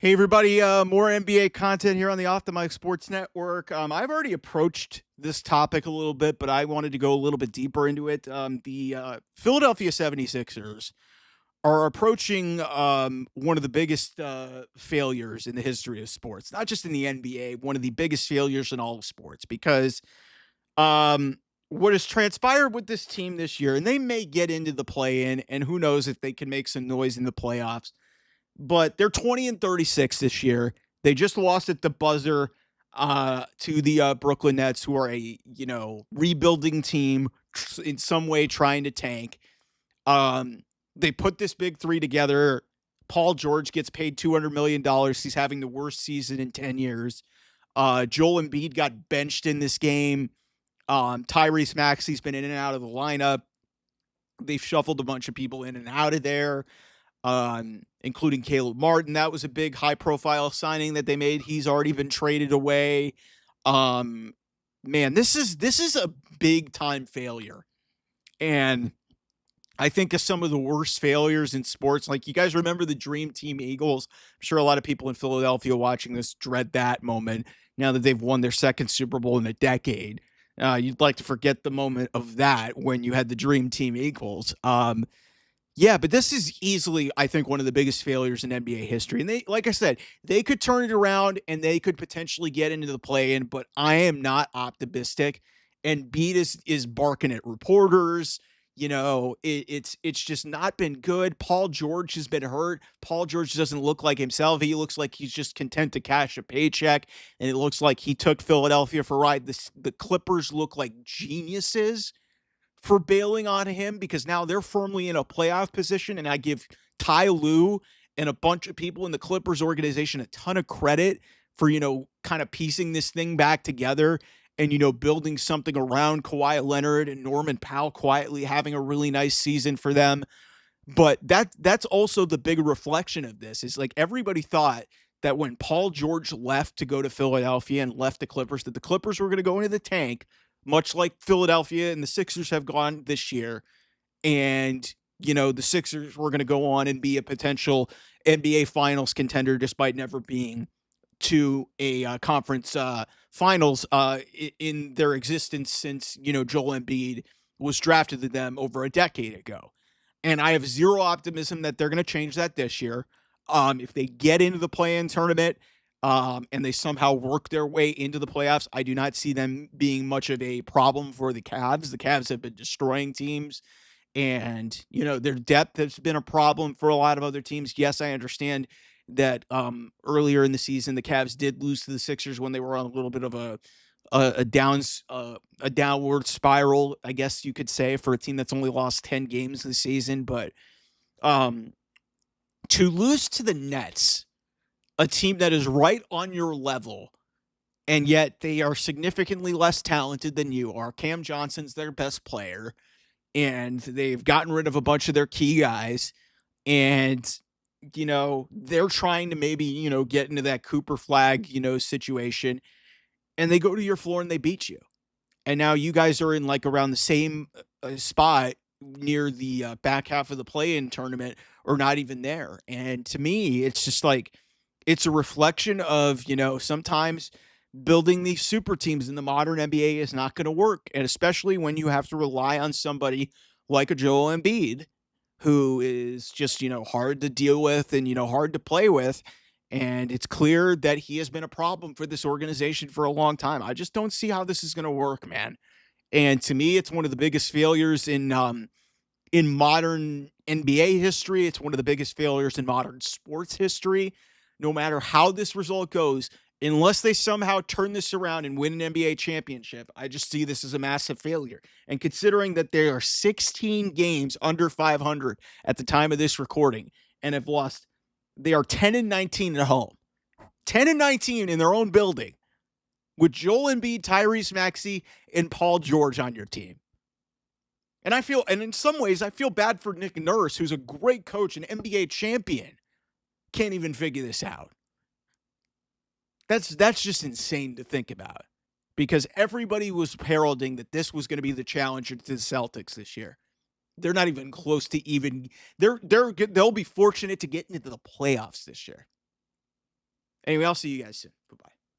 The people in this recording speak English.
Hey everybody, more NBA content here on the Off the Mic Sports Network. I've already approached this topic a little bit, but I wanted to go a little bit deeper into it. The Philadelphia 76ers are approaching one of the biggest failures in the history of sports, not just in the NBA, one of the biggest failures in all of sports, because what has transpired with this team this year, and they may get into the play-in, and who knows if they can make some noise in the playoffs, but they're 20 and 36 this year. They just lost at the buzzer to the Brooklyn Nets, who are a rebuilding team in some way trying to tank. They put this big three together. Paul George gets paid $200 million. He's having the worst season in 10 years. Joel Embiid got benched in this game. Tyrese Maxey's been in and out of the lineup. They've shuffled a bunch of people in and out of there, including Caleb Martin. That was a big high-profile signing that they made. He's already been traded away. Man, this is a big-time failure. And I think of some of the worst failures in sports. Like, you guys remember the Dream Team Eagles? I'm sure a lot of people in Philadelphia watching this dread that moment now that they've won their second Super Bowl in a decade. You'd like to forget the moment of that when you had the Dream Team Eagles. Yeah, but this is easily, I think, one of the biggest failures in NBA history. And they, like I said, they could turn it around and they could potentially get into the play-in, but I am not optimistic. And Beat is barking at reporters. It's just not been good. Paul George has been hurt. Paul George doesn't look like himself. He looks like he's just content to cash a paycheck, and it looks like he took Philadelphia for a ride. The Clippers look like geniuses for bailing on him because now they're firmly in a playoff position. And I give Ty Lue and a bunch of people in the Clippers organization a ton of credit for, kind of piecing this thing back together and, building something around Kawhi Leonard and Norman Powell quietly having a really nice season for them. But that's also the big reflection of this is like everybody thought that when Paul George left to go to Philadelphia and left the Clippers, that the Clippers were going to go into the tank, much like Philadelphia and the Sixers have gone this year. And, the Sixers were going to go on and be a potential NBA Finals contender despite never being to a conference finals in their existence since, Joel Embiid was drafted to them over a decade ago. And I have zero optimism that they're going to change that this year. If they get into the play-in tournament and they somehow work their way into the playoffs, I do not see them being much of a problem for the Cavs. The Cavs have been destroying teams, and their depth has been a problem for a lot of other teams. Yes, I understand that earlier in the season the Cavs did lose to the Sixers when they were on a little bit of a downward spiral, I guess you could say, for a team that's only lost 10 games this season. But to lose to the Nets, a team that is right on your level, and yet they are significantly less talented than you are. Cam Johnson's their best player, and they've gotten rid of a bunch of their key guys, and they're trying to maybe, get into that Cooper Flag, situation, and they go to your floor and they beat you. And now you guys are in like around the same spot near the back half of the play-in tournament, or not even there. And to me, it's just like, it's a reflection of, sometimes building these super teams in the modern NBA is not going to work. And especially when you have to rely on somebody like a Joel Embiid, who is just, hard to deal with and, hard to play with. And it's clear that he has been a problem for this organization for a long time. I just don't see how this is going to work, man. And to me, it's one of the biggest failures in modern NBA history. It's one of the biggest failures in modern sports history. No matter how this result goes, unless they somehow turn this around and win an NBA championship, I just see this as a massive failure. And considering that there are 16 games under 500 at the time of this recording and have lost, they are 10 and 19 at home, 10 and 19 in their own building with Joel Embiid, Tyrese Maxey, and Paul George on your team. And in some ways, I feel bad for Nick Nurse, who's a great coach, an NBA champion, can't even figure this out. That's just insane to think about, because everybody was heralding that this was going to be the challenger to the Celtics this year. They're not even close to even. They'll be fortunate to get into the playoffs this year. Anyway, I'll see you guys soon.